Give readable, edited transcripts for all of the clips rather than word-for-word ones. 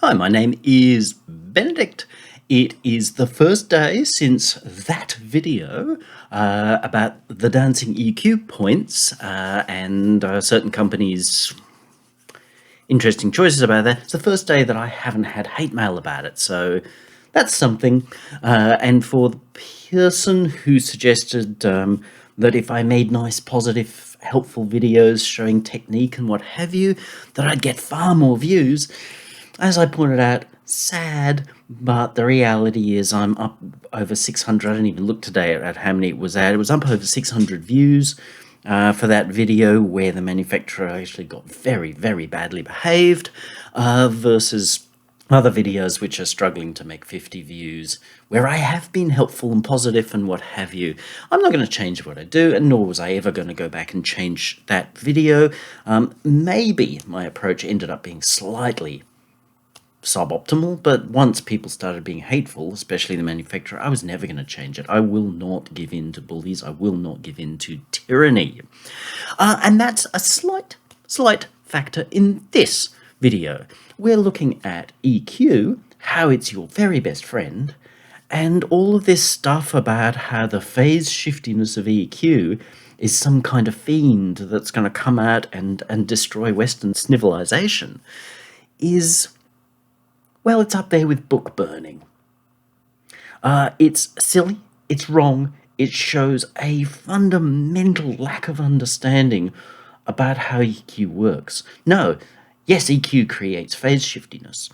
Hi, my name is Benedict. It is the first day since that video about the dancing EQ points and certain companies' interesting choices about that. It's the first day that I haven't had hate mail about it, so that's something. And for the person who suggested that if I made nice, positive, helpful videos showing technique and what have you, that I'd get far more views, as I pointed out, sad, but the reality is I'm up over 600. I didn't even look today at how many it was at. It was up over 600 views for that video where the manufacturer actually got very, very badly behaved versus other videos which are struggling to make 50 views, where I have been helpful and positive and what have you. I'm not going to change what I do, and nor was I ever going to go back and change that video. Maybe my approach ended up being slightly suboptimal, but once people started being hateful, especially the manufacturer, I was never going to change it. I will not give in to bullies. I will not give in to tyranny. And that's a slight factor in this video. We're looking at EQ, how it's your very best friend, and all of this stuff about how the phase shiftiness of EQ is some kind of fiend that's going to come out and destroy Western civilization is, well, it's up there with book burning. It's silly, it's wrong, it shows a fundamental lack of understanding about how EQ works. No, yes, EQ creates phase shiftiness,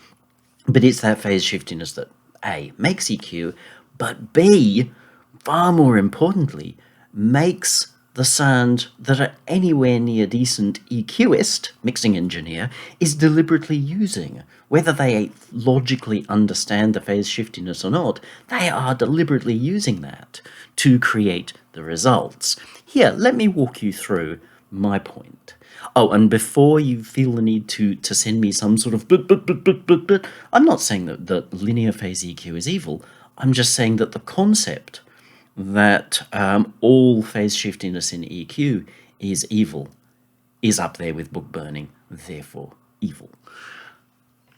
but it's that phase shiftiness that A, makes EQ, but B, far more importantly, makes the sound that are anywhere near decent EQist, mixing engineer, is deliberately using. Whether they logically understand the phase shiftiness or not, they are deliberately using that to create the results. Here, let me walk you through my point. Oh, and before you feel the need to send me some sort of but, I'm not saying that linear phase EQ is evil. I'm just saying that the concept that all phase shiftiness in EQ is evil is up there with book burning, therefore evil.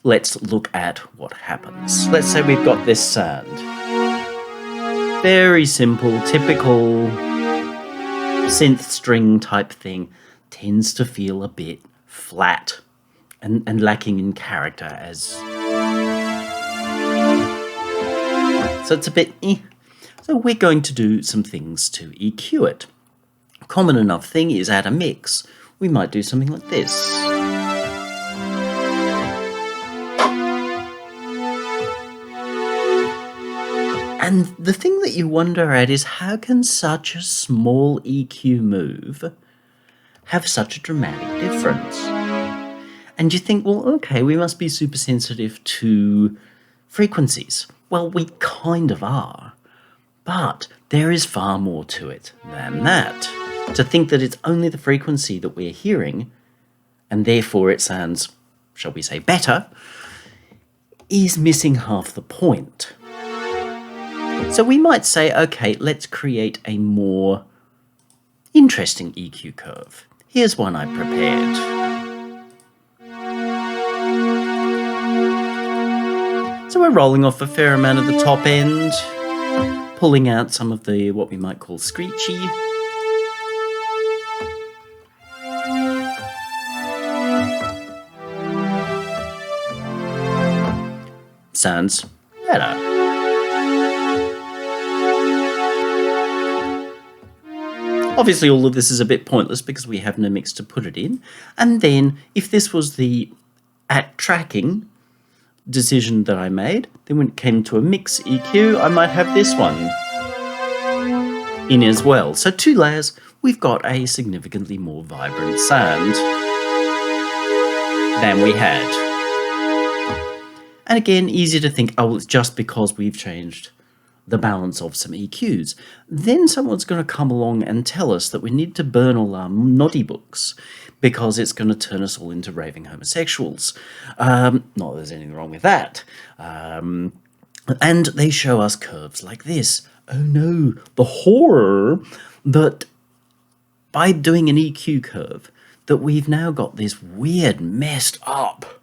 Let's look at what happens. Let's say we've got this sound. Very simple, typical synth string type thing. Tends to feel a bit flat and lacking in character as... So it's a bit So we're going to do some things to EQ it. A common enough thing is add a mix. We might do something like this. And the thing that you wonder at is, how can such a small EQ move have such a dramatic difference? And you think, well, okay, we must be super sensitive to frequencies. Well, we kind of are. But there is far more to it than that. To think that it's only the frequency that we're hearing, and therefore it sounds, shall we say, better, is missing half the point. So we might say, okay, let's create a more interesting EQ curve. Here's one I prepared. So we're rolling off a fair amount of the top end, pulling out some of the, what we might call screechy. Sounds better. Obviously all of this is a bit pointless because we have no mix to put it in. And then if this was the tracking decision that I made, then when it came to a mix EQ, I might have this one in as well. So 2 layers, we've got a significantly more vibrant sound than we had. And again, easy to think, oh, it's just because we've changed the balance of some EQs. Then someone's going to come along and tell us that we need to burn all our naughty books because it's going to turn us all into raving homosexuals. Not that there's anything wrong with that. And they show us curves like this. Oh no, the horror that by doing an EQ curve, that we've now got this weird, messed up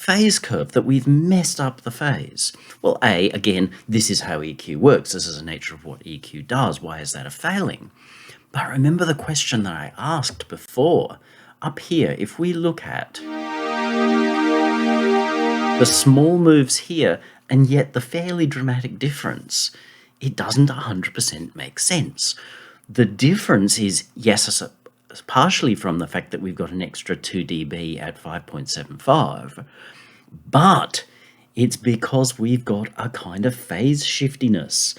phase curve, that we've messed up the phase. Well, again, this is how EQ works. This is the nature of what EQ does. Why is that a failing? But remember the question that I asked before. Up here, if we look at the small moves here and yet the fairly dramatic difference, it doesn't 100% make sense. The difference is, yes, partially from the fact that we've got an extra 2 dB at 5.75, but it's because we've got a kind of phase shiftiness.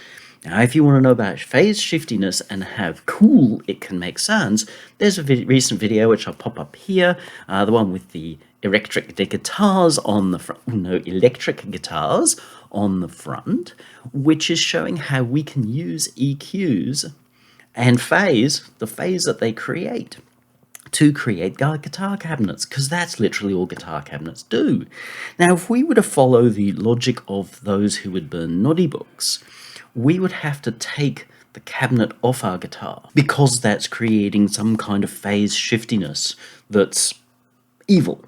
Now, if you want to know about phase shiftiness and how cool it can make sounds, there's a recent video which I'll pop up here, the one with the electric guitars on the front, electric guitars on the front, which is showing how we can use EQs and phase, the phase that they create, to create guitar cabinets, because that's literally all guitar cabinets do. Now, if we were to follow the logic of those who would burn noddy books, we would have to take the cabinet off our guitar, because that's creating some kind of phase shiftiness that's evil.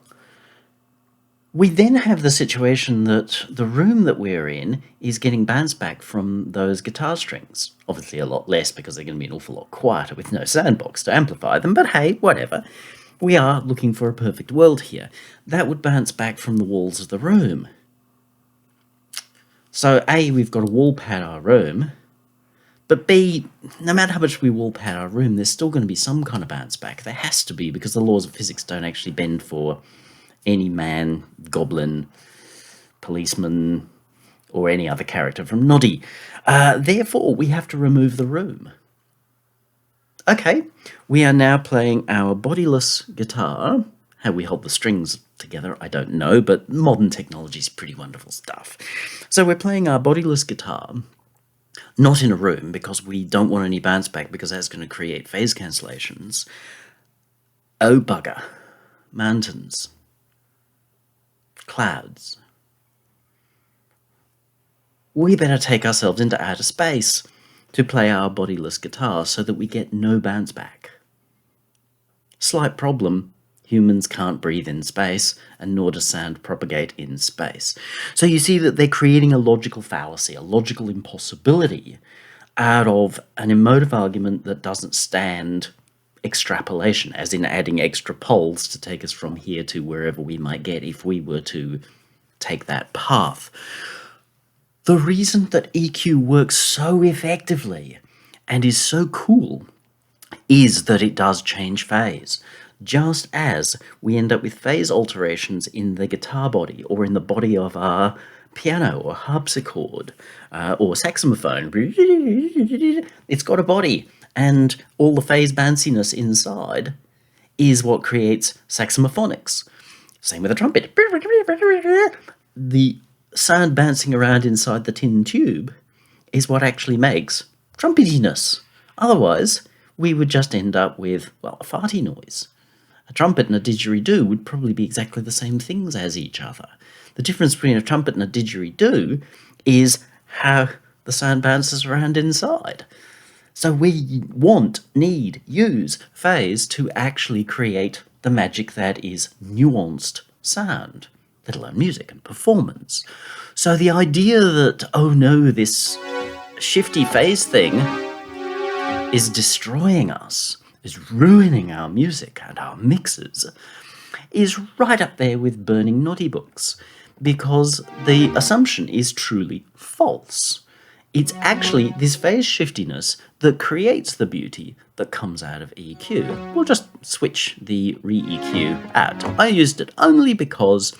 We then have the situation that the room that we're in is getting bounce back from those guitar strings. Obviously a lot less, because they're going to be an awful lot quieter with no soundbox to amplify them, but hey, whatever. We are looking for a perfect world here. That would bounce back from the walls of the room. So A, we've got to wall pad our room, but B, no matter how much we wall pad our room, there's still going to be some kind of bounce back. There has to be, because the laws of physics don't actually bend for any man, goblin, policeman, or any other character from Noddy. Therefore, we have to remove the room. Okay, we are now playing our bodiless guitar. How we hold the strings together, I don't know, but modern technology is pretty wonderful stuff. So we're playing our bodiless guitar, not in a room, because we don't want any bounce back, because that's going to create phase cancellations. Oh bugger. Mountains. Clouds. We better take ourselves into outer space to play our bodiless guitar so that we get no bounce back. Slight problem, humans can't breathe in space, and nor does sound propagate in space. So you see that they're creating a logical fallacy, a logical impossibility, out of an emotive argument that doesn't stand extrapolation, as in adding extra poles to take us from here to wherever we might get if we were to take that path. The reason that EQ works so effectively and is so cool is that it does change phase, just as we end up with phase alterations in the guitar body or in the body of our piano or harpsichord or saxophone. It's got a body, and all the phase bounciness inside is what creates saxophonics. Same with a trumpet. The sound bouncing around inside the tin tube is what actually makes trumpetiness. Otherwise, we would just end up with, well, a farty noise. A trumpet and a didgeridoo would probably be exactly the same things as each other. The difference between a trumpet and a didgeridoo is how the sound bounces around inside. So we need, use phase to actually create the magic that is nuanced sound, let alone music and performance. So the idea that, oh no, this shifty phase thing is destroying us, is ruining our music and our mixes, is right up there with burning noddy books, because the assumption is truly false. It's actually this phase shiftiness that creates the beauty that comes out of EQ. We'll just switch the re-EQ out. I used it only because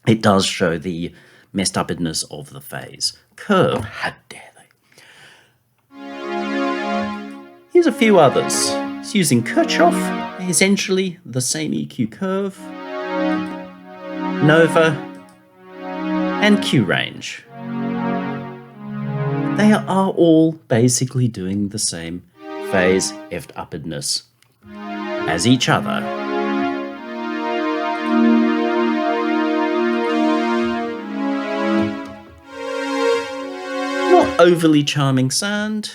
it does show the messed upness of the phase curve. How dare they? Here's a few others. It's using Kirchhoff, essentially the same EQ curve, Nova, and Q range. They are all basically doing the same phase effed upness as each other. Not overly charming sound.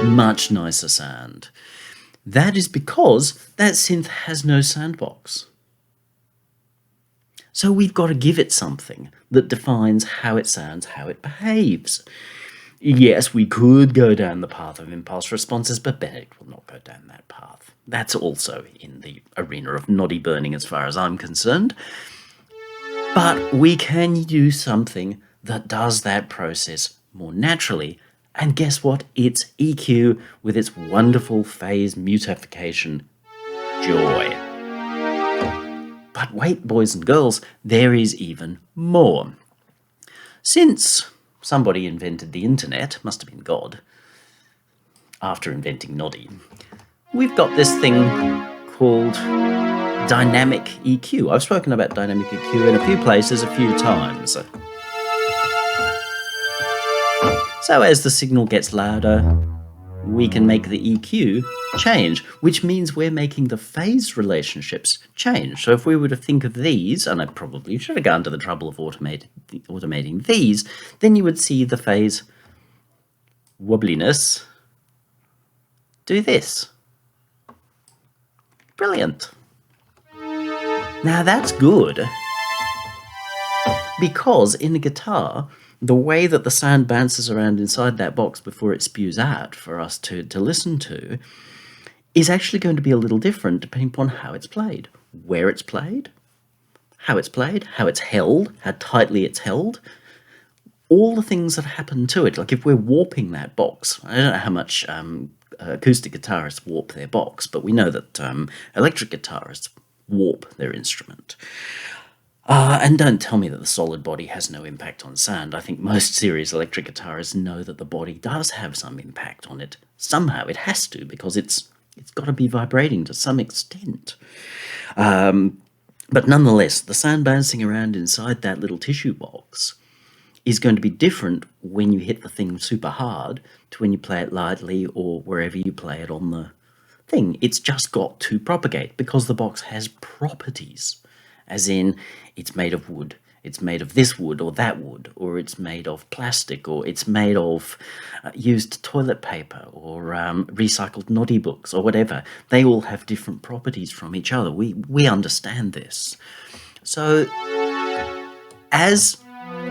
Much nicer sound. That is because that synth has no sandbox. So we've got to give it something that defines how it sounds, how it behaves. Yes, we could go down the path of impulse responses, but Benedict will not go down that path. That's also in the arena of noddy burning as far as I'm concerned. But we can do something that does that process more naturally. And guess what? It's EQ with its wonderful phase mutification joy. But wait, boys and girls, there is even more. Since somebody invented the internet, must have been God, after inventing noddy, we've got this thing called dynamic EQ. I've spoken about dynamic EQ in a few places a few times. So as the signal gets louder, we can make the EQ change, which means we're making the phase relationships change. So if we were to think of these, and I probably should have gone to the trouble of automating these, then you would see the phase wobbliness do this. Brilliant. Now that's good, because in a guitar, the way that the sound bounces around inside that box before it spews out for us to listen to is actually going to be a little different depending upon how it's played, where it's played, how it's held, how tightly it's held, all the things that happen to it. Like if we're warping that box, I don't know how much acoustic guitarists warp their box, but we know that electric guitarists warp their instrument. And don't tell me that the solid body has no impact on sound. I think most serious electric guitarists know that the body does have some impact on it. Somehow it has to, because it's got to be vibrating to some extent. But nonetheless, the sound bouncing around inside that little tissue box is going to be different when you hit the thing super hard to when you play it lightly or wherever you play it on the thing. It's just got to propagate because the box has properties. As in, it's made of wood, it's made of this wood or that wood, or it's made of plastic, or it's made of used toilet paper, or recycled noddy books, or whatever. They all have different properties from each other. We understand this. So, as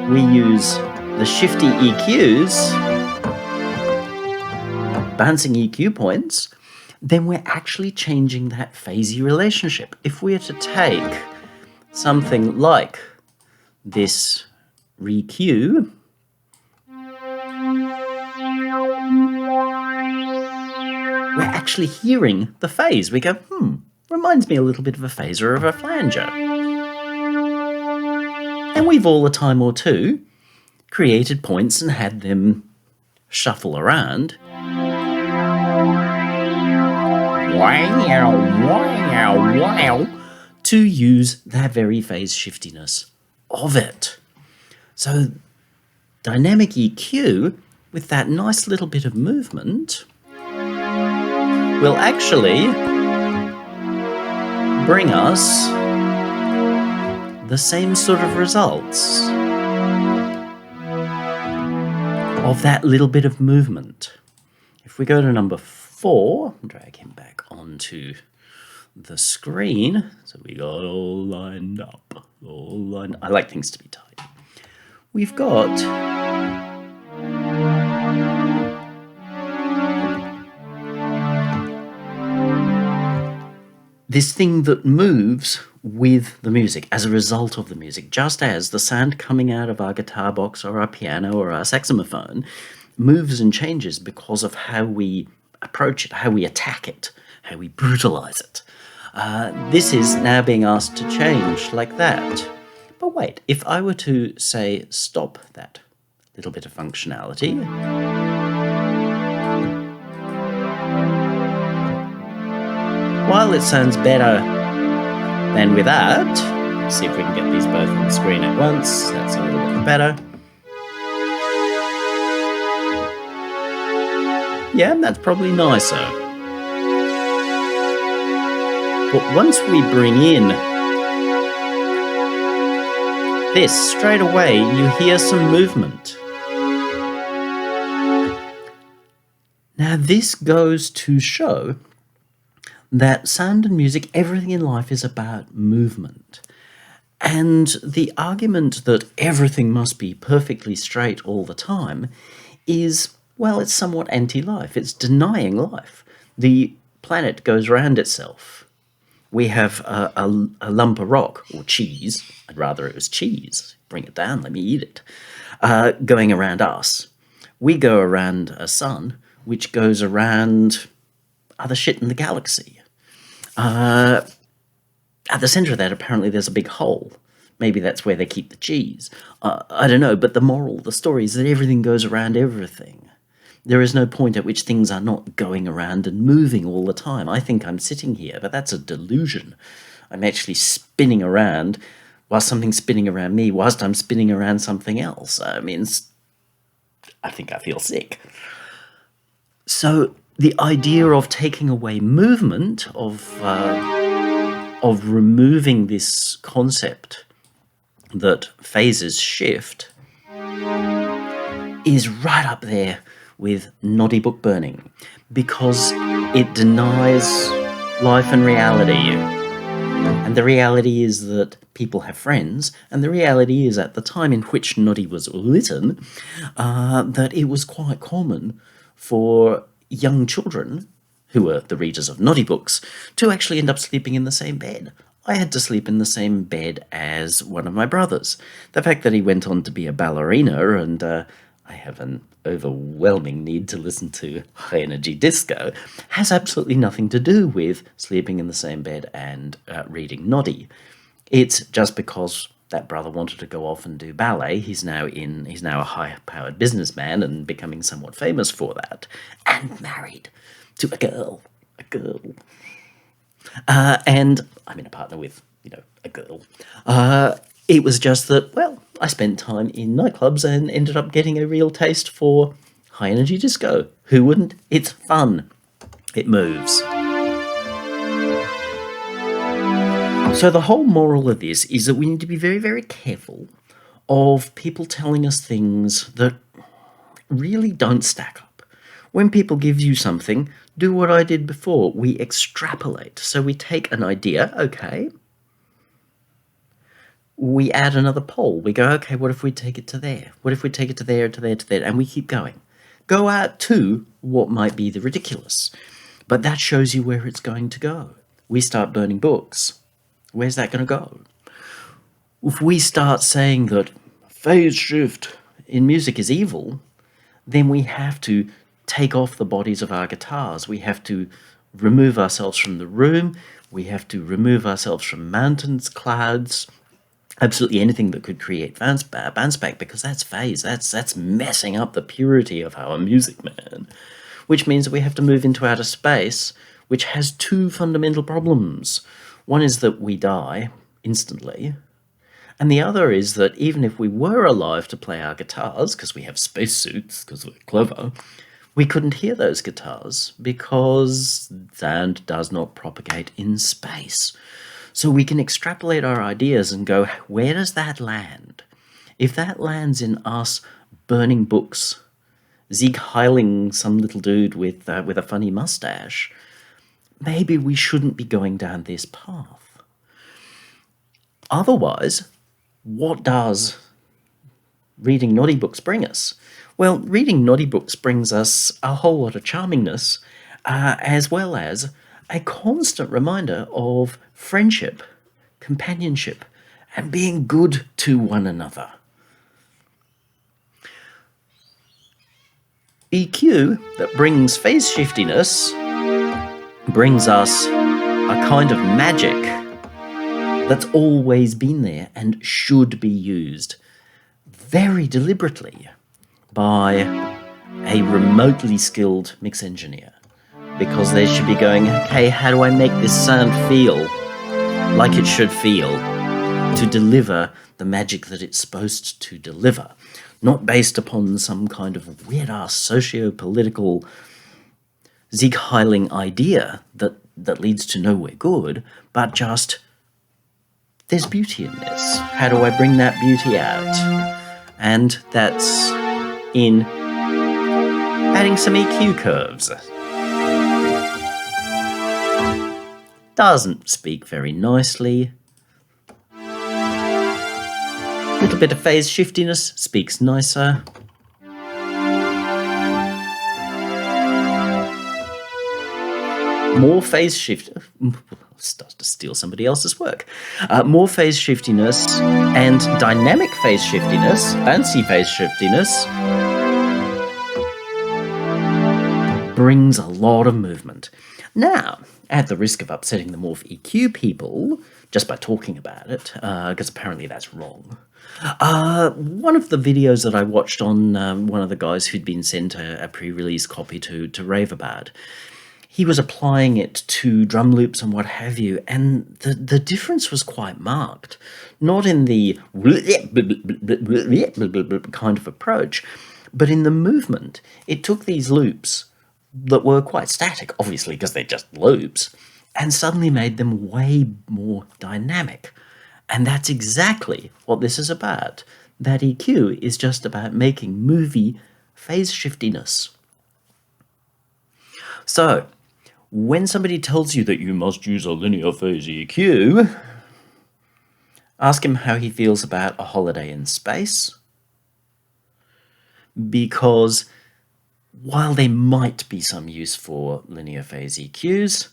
we use the shifty EQs, bouncing EQ points, then we're actually changing that phasey relationship. If we are to take something like this REQ, we're actually hearing the phase. We go, reminds me a little bit of a phaser of a flanger. And we've all a time or two created points and had them shuffle around. To use that very phase shiftiness of it. So dynamic EQ, with that nice little bit of movement, will actually bring us the same sort of results of that little bit of movement. If we go to number 4, drag him back onto the screen, so we got all lined up, I like things to be tight. We've got this thing that moves with the music, as a result of the music, just as the sound coming out of our guitar box or our piano or our saxophone moves and changes because of how we approach it, how we attack it, how we brutalize it. This is now being asked to change like that. But wait, if I were to say stop that little bit of functionality, while it sounds better than without, let's see if we can get these both on the screen at once. That's a little bit better. Yeah, that's probably nicer. But once we bring in this, straight away you hear some movement. Now this goes to show that sound and music, everything in life is about movement. And the argument that everything must be perfectly straight all the time is, well, it's somewhat anti-life. It's denying life. The planet goes around itself. We have a lump of rock, or cheese, I'd rather it was cheese, bring it down, let me eat it, going around us. We go around a sun, which goes around other shit in the galaxy. At the centre of that, apparently there's a big hole. Maybe that's where they keep the cheese. I don't know, but the moral, the story is that everything goes around everything. There is no point at which things are not going around and moving all the time. I think I'm sitting here, but that's a delusion. I'm actually spinning around whilst something's spinning around me, whilst I'm spinning around something else. I mean, I think I feel sick. So the idea of taking away movement, of removing this concept that phases shift, is right up there with noddy book burning, because it denies life and reality. And the reality is that people have friends, and the reality is at the time in which noddy was written, that it was quite common for young children, who were the readers of noddy books, to actually end up sleeping in the same bed. I had to sleep in the same bed as one of my brothers. The fact that he went on to be a ballerina, and I have an overwhelming need to listen to high-energy disco, has absolutely nothing to do with sleeping in the same bed and reading noddy. It's just because that brother wanted to go off and do ballet. He's now a high-powered businessman and becoming somewhat famous for that, and married to a girl. And I'm in a partner with, a girl. It was just that, well, I spent time in nightclubs and ended up getting a real taste for high-energy disco. Who wouldn't? It's fun. It moves. So the whole moral of this is that we need to be very, very careful of people telling us things that really don't stack up. When people give you something, do what I did before. We extrapolate. So we take an idea, okay. We add another pole. We go, okay, what if we take it to there? What if we take it to there, to there, to there? And we keep going. Go out to what might be the ridiculous. But that shows you where it's going to go. We start burning books. Where's that going to go? If we start saying that phase shift in music is evil, then we have to take off the bodies of our guitars. We have to remove ourselves from the room. We have to remove ourselves from mountains, clouds, absolutely anything that could create bounce back, because that's phase. That's messing up the purity of our music, man. Which means that we have to move into outer space, which has two fundamental problems. One is that we die instantly, and the other is that even if we were alive to play our guitars, because we have spacesuits, because we're clever, we couldn't hear those guitars because sound does not propagate in space. So we can extrapolate our ideas and go, where does that land? If that lands in us burning books, Sieg Heiling some little dude with a funny mustache, maybe we shouldn't be going down this path. Otherwise, what does reading noddy books bring us? Well, reading noddy books brings us a whole lot of charmingness, as well as a constant reminder of friendship, companionship, and being good to one another. EQ that brings phase shiftiness brings us a kind of magic that's always been there and should be used very deliberately by a remotely skilled mix engineer, because they should be going, okay, how do I make this sound feel like it should feel to deliver the magic that it's supposed to deliver, not based upon some kind of weird-ass socio-political Sieg Heiling idea that leads to nowhere good, but just, there's beauty in this. How do I bring that beauty out? And that's in adding some EQ curves. doesn't speak very nicely. Little bit of phase shiftiness, speaks nicer. More phase shift. Start to steal somebody else's work. More phase shiftiness and dynamic phase shiftiness, fancy phase shiftiness, brings a lot of movement. Now, at the risk of upsetting the Morph EQ people, just by talking about it, because apparently that's wrong, one of the videos that I watched on one of the guys who'd been sent a pre-release copy to rave about, he was applying it to drum loops and what have you, and the difference was quite marked. Not in the kind of approach, but in the movement. It took these loops that were quite static, obviously, because they're just loops, and suddenly made them way more dynamic. And that's exactly what this is about. That EQ is just about making movie phase shiftiness. So, when somebody tells you that you must use a linear phase EQ, ask him how he feels about A Holiday in Space, because while there might be some use for linear phase EQs,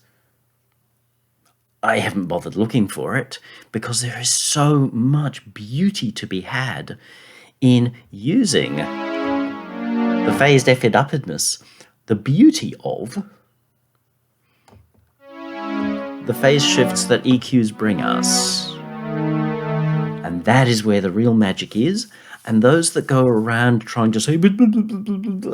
I haven't bothered looking for it because there is so much beauty to be had in using the phased F-edupedness, the beauty of the phase shifts that EQs bring us. And that is where the real magic is. And those that go around trying to say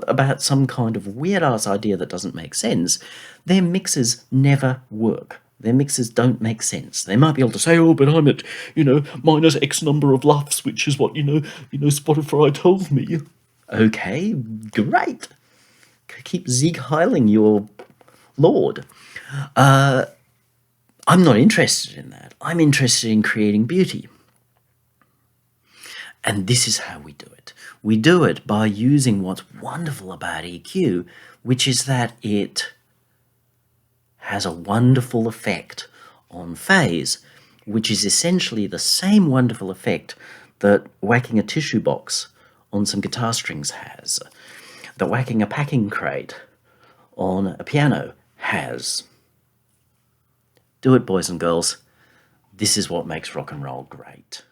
about some kind of weird-ass idea that doesn't make sense, their mixes never work. Their mixes don't make sense. They might be able to say, oh, but I'm at, minus X number of LUFS, which is what, Spotify told me. Okay, great. Keep Sieg Heiling your lord. I'm not interested in that. I'm interested in creating beauty. And this is how we do it. We do it by using what's wonderful about EQ, which is that it has a wonderful effect on phase, which is essentially the same wonderful effect that whacking a tissue box on some guitar strings has, that whacking a packing crate on a piano has. Do it, boys and girls. This is what makes rock and roll great.